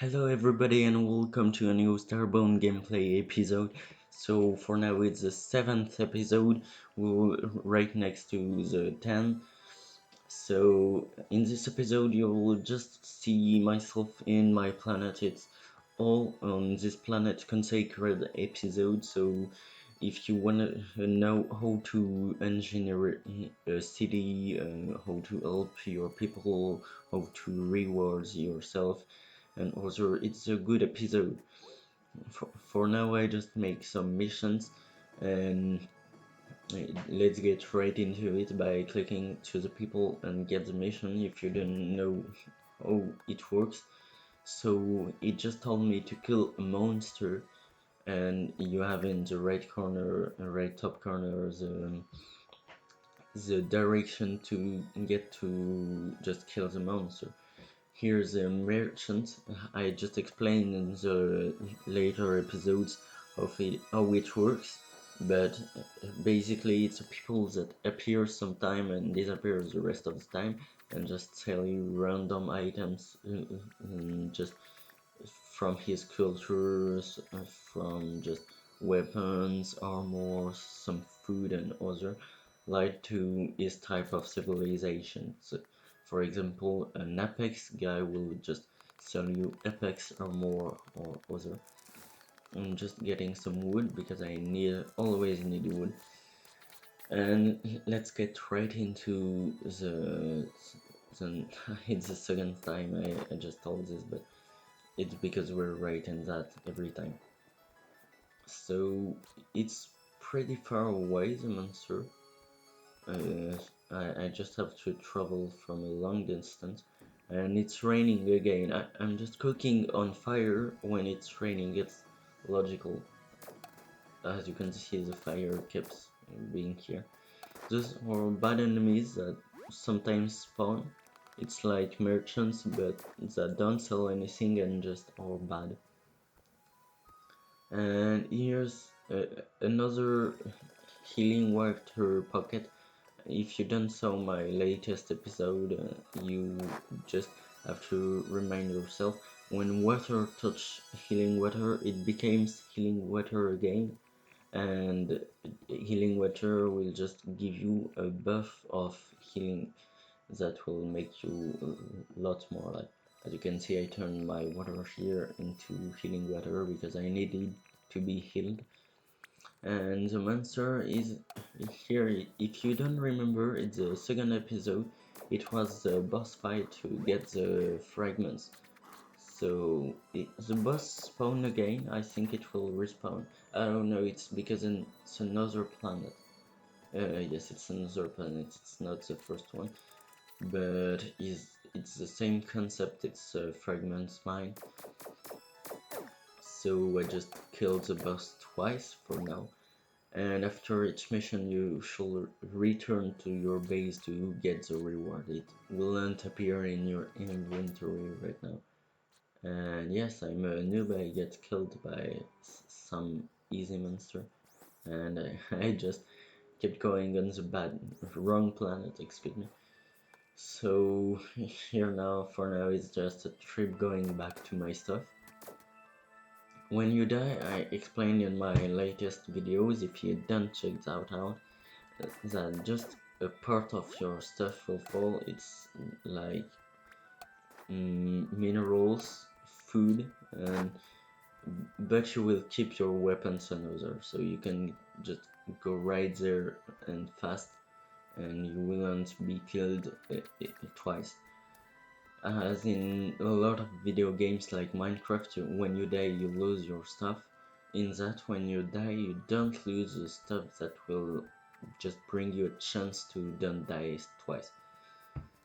Hello everybody and welcome to a new Starbound gameplay episode. So for now it's the 7th episode, right next to the 10. So in this episode you'll just see myself in my planet. It's all on this planet consacred episode, so if you wanna know how to engineer a city, how to help your people, how to reward yourself, and also it's a good episode. For now I just make some missions, and let's get right into it by clicking to the people and get the mission if you don't know how it works. So it just told me to kill a monster, and you have in the right corner, right top corner, the direction to get to just kill the monster. Here's a merchant. I just explained in the later episodes of how it works, but basically it's people that appear sometime and disappears the rest of the time and just sell you random items, just from his cultures, from just weapons, armor, some food and other, like to his type of civilization. So, for example, an Apex guy will just sell you Apex armor or other. I'm just getting some wood because I always need wood. And let's get right into the it's the second time I just told this, but it's because we're right in that every time. So it's pretty far away, the monster. Uh, I just have to travel from a long distance, and it's raining again. I'm just cooking on fire when it's raining. It's logical. As you can see, the fire keeps being here. Those are bad enemies that sometimes spawn. It's like merchants, but that don't sell anything and just are bad. And here's another healing water pocket. If you don't saw my latest episode, you just have to remind yourself, when water touch healing water, it becomes healing water again, and healing water will just give you a buff of healing that will make you a lot more alive. As you can see, I turned my water here into healing water because I needed to be healed. And the monster is here. If you don't remember, it's the second episode. It was the boss fight to get the fragments. So the boss spawn again. I think it will respawn. I don't know. It's because it's another planet. Yes, it's another planet. It's not the first one, but it's the same concept. It's a fragments mine. So I just killed the boss twice for now, and after each mission you should return to your base to get the reward. It won't appear in your inventory right now. And yes, I'm a noob. I get killed by some easy monster, and I just kept going on the wrong planet, excuse me. So here now, for now, it's just a trip going back to my stuff. When you die, I explained in my latest videos, if you don't check that out, that just a part of your stuff will fall. It's like minerals, food, and but you will keep your weapons and other, so you can just go right there and fast, and you won't be killed twice. As in a lot of video games like Minecraft, when you die you lose your stuff. In that, when you die you don't lose the stuff that will just bring you a chance to don't die twice.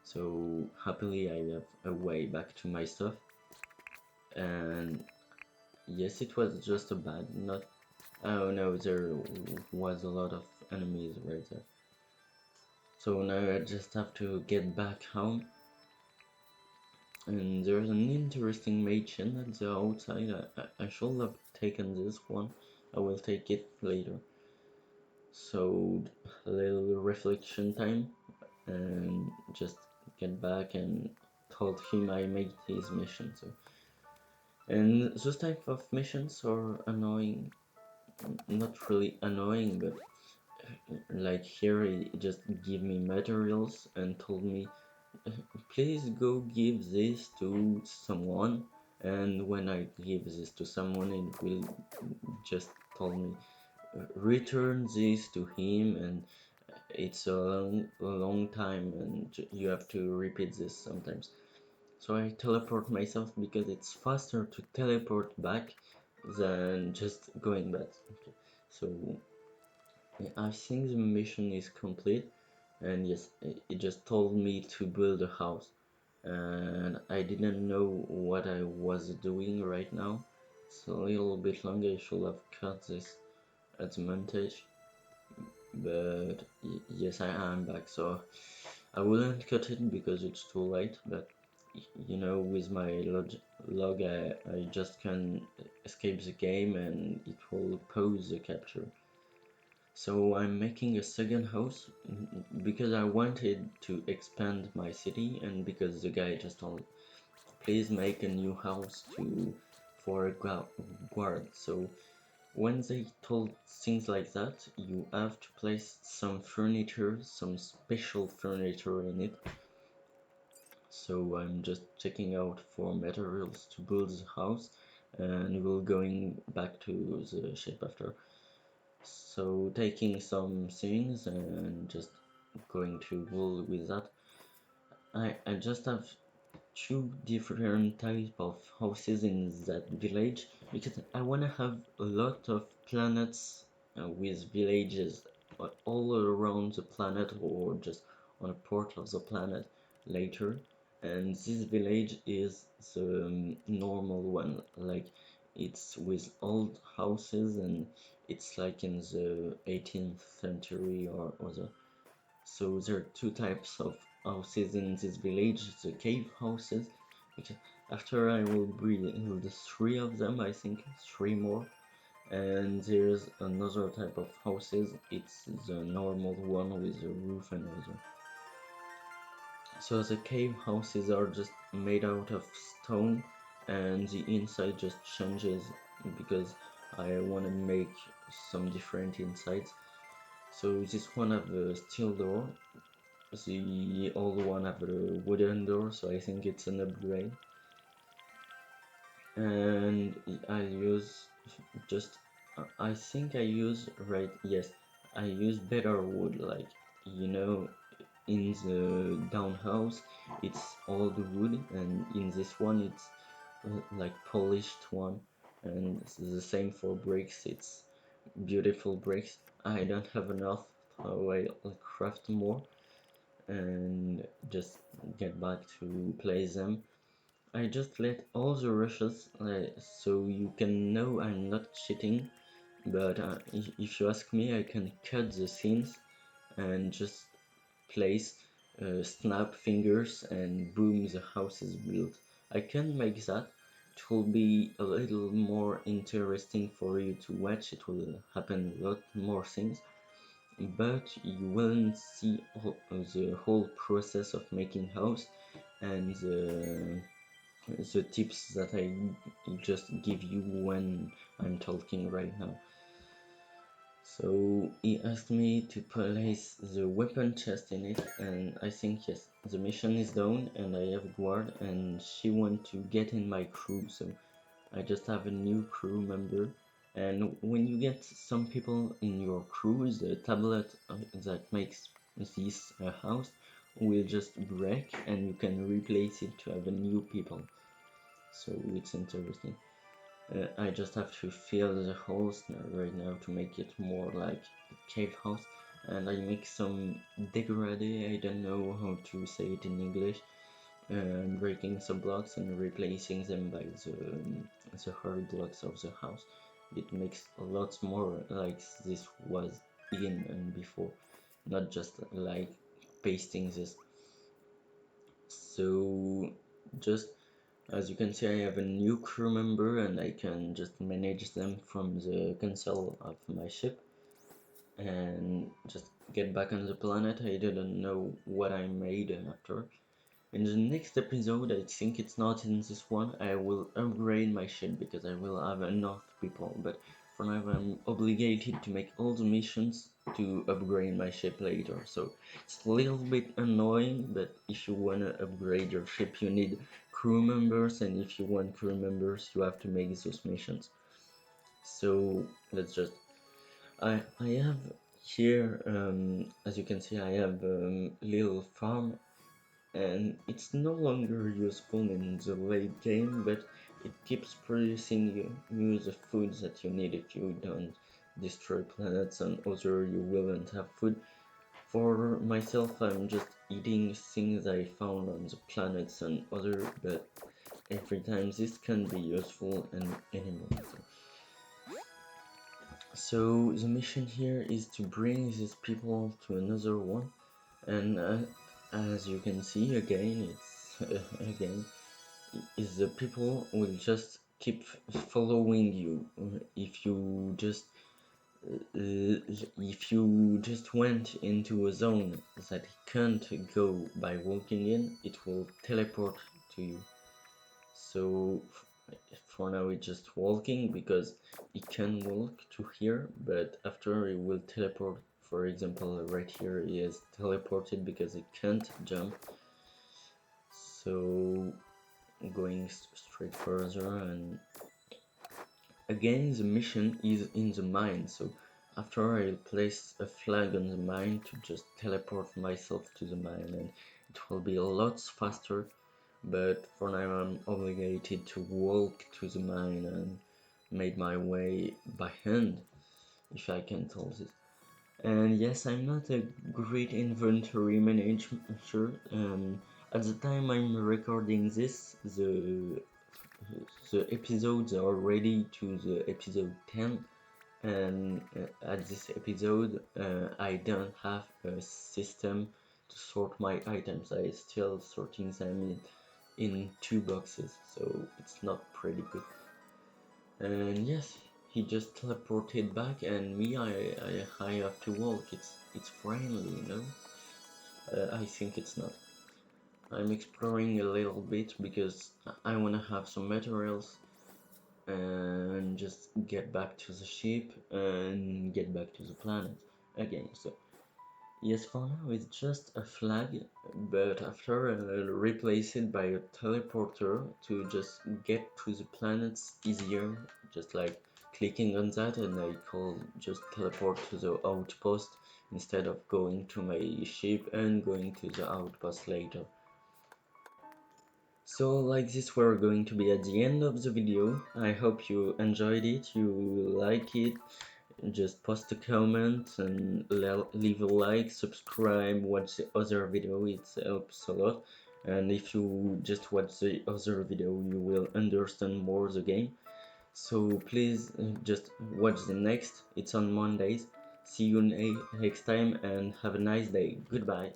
So happily I have a way back to my stuff. And yes, it was just a bad, not, oh no, there was a lot of enemies right there. So now I just have to get back home. And there's an interesting mansion at the outside. I should have taken this one. I will take it later. So a little reflection time, and just get back and told him I made his mission. So And those type of missions are annoying, not really annoying, but like here he just give me materials and told me, please go give this to someone, and when I give this to someone it will just told me, return this to him, and it's a long time and you have to repeat this sometimes. So I teleport myself because it's faster to teleport back than just going back. Okay. So yeah, I think the mission is complete, and yes, it just told me to build a house, and I didn't know what I was doing right now, so a little bit longer I should have cut this at the montage, but yes, I am back, so I wouldn't cut it because it's too late, but you know, with my log I just can escape the game and it will pause the capture. So I'm making a second house because I wanted to expand my city and because the guy just told, please make a new house for a guard. So when they told things like that, you have to place some furniture, some special furniture in it. So I'm just checking out for materials to build the house, and we're going back to the ship after. So taking some things and just going to wool with that. I just have two different type of houses in that village because I want to have a lot of planets with villages all around the planet or just on a part of the planet later, and this village is the normal one, like it's with old houses and it's like in the 18th century or other. So there are two types of houses in this village, the cave houses, which after I will build three of them, I think, three more. And there's another type of houses, it's the normal one with the roof and other. So the cave houses are just made out of stone and the inside just changes because I want to make some different insides. So this one have a steel door, the old one have a wooden door, so I think it's an upgrade. And I use just, I think I use, right, yes, I use better wood, like, you know, in the down house it's old wood, and in this one it's like polished one, and it's the same for bricks, it's beautiful bricks. I don't have enough, so I'll craft more and just get back to play them. I just let all the rushes, so you can know I'm not cheating, but if you ask me, I can cut the scenes and just place snap fingers and boom, the house is built. I can make that. It will be a little more interesting for you to watch. It will happen a lot more things, but you won't see the whole process of making house and the tips that I just give you when I'm talking right now. So he asked me to place the weapon chest in it, and I think yes, the mission is done and I have guard and she want to get in my crew, so I just have a new crew member. And when you get some people in your crew, the tablet that makes this house will just break and you can replace it to have a new people. So it's interesting. I just have to fill the holes right now to make it more like a cave house, and I make some degradé, I don't know how to say it in English, breaking some blocks and replacing them by the hard blocks of the house. It makes a lot more like this was in and before, not just like pasting this. So just as you can see, I have a new crew member and I can just manage them from the console of my ship and just get back on the planet. I didn't know what I made after. In the next episode, I think it's not in this one, I will upgrade my ship because I will have enough people, but for now I'm obligated to make all the missions to upgrade my ship later, so it's a little bit annoying, but if you wanna upgrade your ship you need crew members, and if you want crew members you have to make those missions. So let's just I have here, as you can see, I have a little farm, and it's no longer useful in the late game, but it keeps producing you the foods that you need. If you don't destroy planets and other, you won't have food. For myself, I'm just eating things I found on the planets and other, but every time this can be useful and anymore. So the mission here is to bring these people to another one, and as you can see again, it's again is the people will just keep following you. If you just went into a zone that it can't go by walking in, it will teleport to you. So for now it's just walking because it can walk to here, but after it will teleport. For example, right here he is teleported because it can't jump. So going straight further, and again the mission is in the mine, so after I'll place a flag on the mine to just teleport myself to the mine, and it will be a lot faster, but for now I'm obligated to walk to the mine and make my way by hand, if I can tell this. And yes, I'm not a great inventory manager. At the time I'm recording this, the episodes are ready to the episode 10, and at this episode I don't have a system to sort my items. I still sorting them in 2 boxes, so it's not pretty good. And yes, he just teleported back, and me, I have to walk. It's friendly, you know? I think it's not. I'm exploring a little bit because I wanna have some materials and just get back to the ship and get back to the planet again. So yes, for now it's just a flag, but after I'll replace it by a teleporter to just get to the planets easier, just like clicking on that, and I call just teleport to the outpost instead of going to my ship and going to the outpost later. So like this, we're going to be at the end of the video. I hope you enjoyed it, you like it. Just post a comment and leave a like, subscribe, watch the other video, it helps a lot. And if you just watch the other video, you will understand more the game. So please just watch the next, it's on Mondays. See you next time and have a nice day. Goodbye.